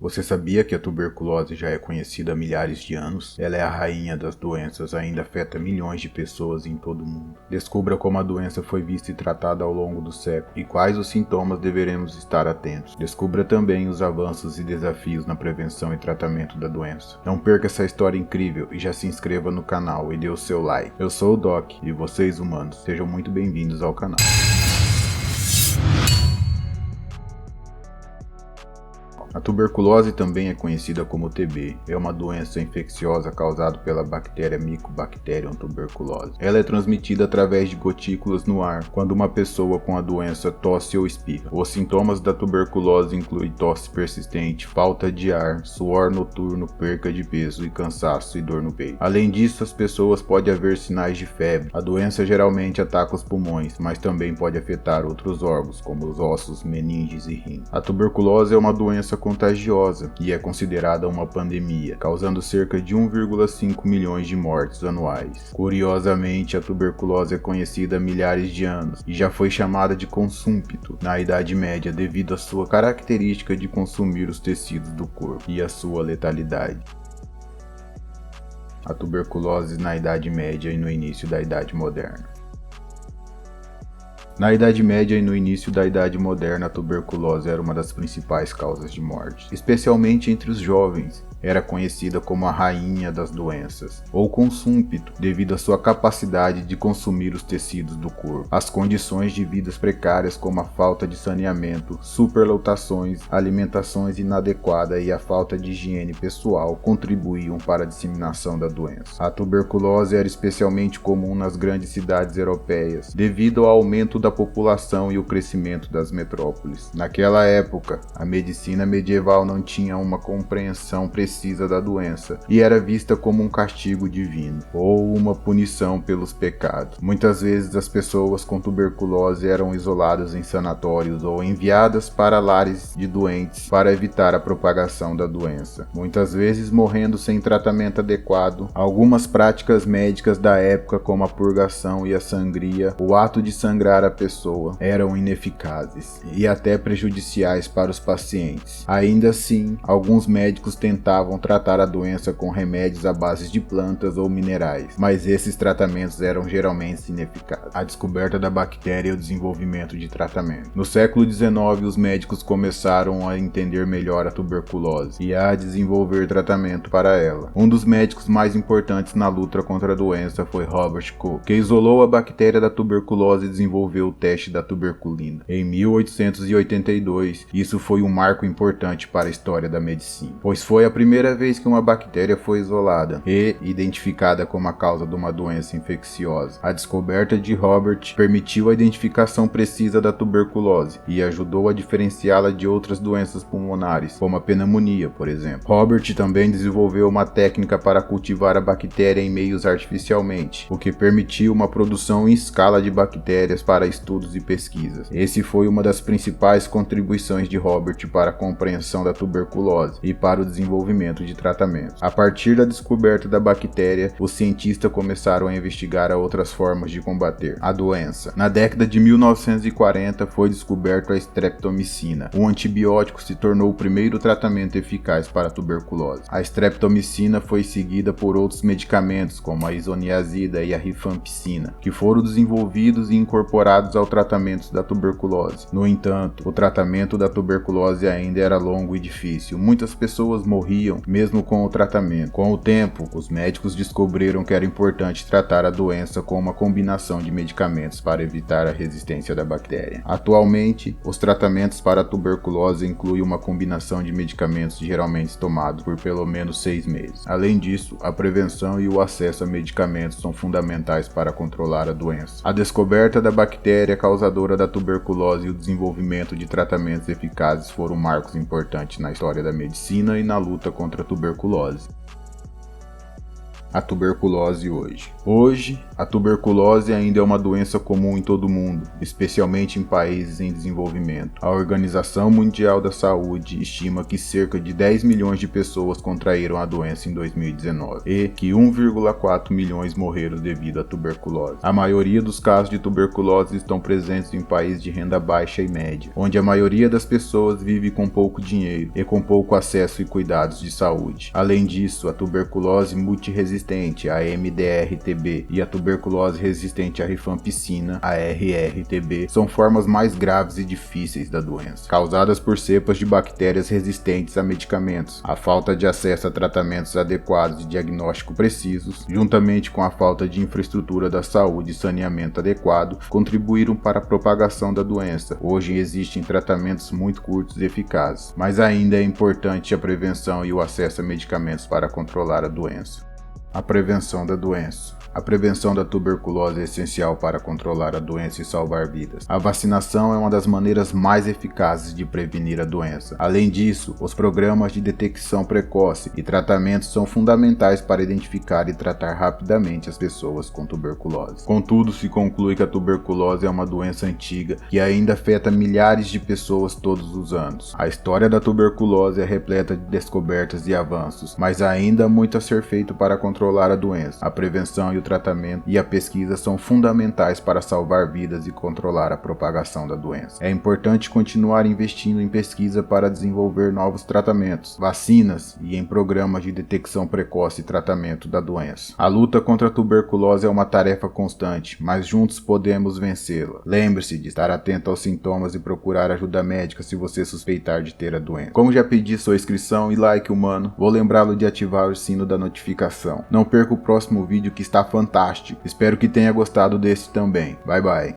Você sabia que a tuberculose já é conhecida há milhares de anos? Ela é a rainha das doenças, ainda afeta milhões de pessoas em todo o mundo. Descubra como a doença foi vista e tratada ao longo do século e quais os sintomas deveremos estar atentos. Descubra também os avanços e desafios na prevenção e tratamento da doença. Não perca essa história incrível e já se inscreva no canal e dê o seu like. Eu sou o Doc e vocês, humanos, sejam muito bem-vindos ao canal. A tuberculose também é conhecida como TB. É uma doença infecciosa causada pela bactéria Mycobacterium tuberculose. Ela é transmitida através de gotículas no ar, quando uma pessoa com a doença tosse ou espirra. Os sintomas da tuberculose incluem tosse persistente, falta de ar, suor noturno, perca de peso e cansaço e dor no peito. Além disso, as pessoas podem haver sinais de febre. A doença geralmente ataca os pulmões, mas também pode afetar outros órgãos, como os ossos, meninges e rins. A tuberculose é uma doença contagiosa e é considerada uma pandemia, causando cerca de 1,5 milhões de mortes anuais. Curiosamente, a tuberculose é conhecida há milhares de anos e já foi chamada de consúmpito na Idade Média devido à sua característica de consumir os tecidos do corpo e à sua letalidade. A tuberculose na Idade Média e no início da Idade Moderna. Na Idade Média e no início da Idade Moderna, a tuberculose era uma das principais causas de morte, especialmente entre os jovens. Era conhecida como a rainha das doenças, ou consúmpito, devido à sua capacidade de consumir os tecidos do corpo. As condições de vida precárias, como a falta de saneamento, superlotações, alimentações inadequada e a falta de higiene pessoal contribuíam para a disseminação da doença. A tuberculose era especialmente comum nas grandes cidades europeias, devido ao aumento da população e o crescimento das metrópoles. Naquela época, a medicina medieval não tinha uma compreensão precisa da doença e era vista como um castigo divino ou uma punição pelos pecados. Muitas vezes as pessoas com tuberculose eram isoladas em sanatórios ou enviadas para lares de doentes para evitar a propagação da doença, muitas vezes morrendo sem tratamento adequado. Algumas práticas médicas da época, como a purgação e a sangria, o ato de sangrar a pessoa, eram ineficazes e até prejudiciais para os pacientes. Ainda assim, alguns médicos tentavam tratar a doença com remédios à base de plantas ou minerais, mas esses tratamentos eram geralmente ineficazes. A descoberta da bactéria e o desenvolvimento de tratamento. No século XIX, os médicos começaram a entender melhor a tuberculose e a desenvolver tratamento para ela. Um dos médicos mais importantes na luta contra a doença foi Robert Koch, que isolou a bactéria da tuberculose e desenvolveu o teste da tuberculina. Em 1882, isso foi um marco importante para a história da medicina, pois foi a primeira vez que uma bactéria foi isolada e identificada como a causa de uma doença infecciosa. A descoberta de Robert permitiu a identificação precisa da tuberculose e ajudou a diferenciá-la de outras doenças pulmonares, como a pneumonia, por exemplo. Robert também desenvolveu uma técnica para cultivar a bactéria em meios artificialmente, o que permitiu uma produção em escala de bactérias para estudos e pesquisas. Esse foi uma das principais contribuições de Robert para a compreensão da tuberculose e para o desenvolvimento de tratamento. A partir da descoberta da bactéria, os cientistas começaram a investigar outras formas de combater a doença. Na década de 1940 foi descoberto a streptomicina. Um antibiótico se tornou o primeiro tratamento eficaz para a tuberculose. A streptomicina foi seguida por outros medicamentos, como a isoniazida e a rifampicina, que foram desenvolvidos e incorporados ao tratamento da tuberculose. No entanto, o tratamento da tuberculose ainda era longo e difícil. Muitas pessoas morriam mesmo com o tratamento. Com o tempo, os médicos descobriram que era importante tratar a doença com uma combinação de medicamentos para evitar a resistência da bactéria. Atualmente, os tratamentos para a tuberculose incluem uma combinação de medicamentos geralmente tomados por pelo menos 6 meses. Além disso, a prevenção e o acesso a medicamentos são fundamentais para controlar a doença. A descoberta da bactéria causadora da tuberculose e o desenvolvimento de tratamentos eficazes foram marcos importantes na história da medicina e na luta contra a tuberculose. A tuberculose hoje. Hoje, a tuberculose ainda é uma doença comum em todo o mundo, especialmente em países em desenvolvimento. A Organização Mundial da Saúde estima que cerca de 10 milhões de pessoas contraíram a doença em 2019 e que 1,4 milhões morreram devido à tuberculose. A maioria dos casos de tuberculose estão presentes em países de renda baixa e média, onde a maioria das pessoas vive com pouco dinheiro e com pouco acesso e cuidados de saúde. Além disso, a tuberculose multiresistente, a MDR-TB, e a tuberculose resistente à rifampicina, a RR-TB, são formas mais graves e difíceis da doença, causadas por cepas de bactérias resistentes a medicamentos. A falta de acesso a tratamentos adequados e diagnóstico precisos, juntamente com a falta de infraestrutura da saúde e saneamento adequado, contribuíram para a propagação da doença. Hoje existem tratamentos muito curtos e eficazes, mas ainda é importante a prevenção e o acesso a medicamentos para controlar a doença. A prevenção da doença. A prevenção da tuberculose é essencial para controlar a doença e salvar vidas. A vacinação é uma das maneiras mais eficazes de prevenir a doença. Além disso, os programas de detecção precoce e tratamentos são fundamentais para identificar e tratar rapidamente as pessoas com tuberculose. Contudo, se conclui que a tuberculose é uma doença antiga que ainda afeta milhares de pessoas todos os anos. A história da tuberculose é repleta de descobertas e avanços, mas ainda há muito a ser feito para controlar a doença. A prevenção e o tratamento e a pesquisa são fundamentais para salvar vidas e controlar a propagação da doença. É importante continuar investindo em pesquisa para desenvolver novos tratamentos, vacinas e em programas de detecção precoce e tratamento da doença. A luta contra a tuberculose é uma tarefa constante, mas juntos podemos vencê-la. Lembre-se de estar atento aos sintomas e procurar ajuda médica se você suspeitar de ter a doença. Como já pedi sua inscrição e like humano, vou lembrá-lo de ativar o sino da notificação. Não perca o próximo vídeo que está fantástico. Espero que tenha gostado desse também. Bye bye.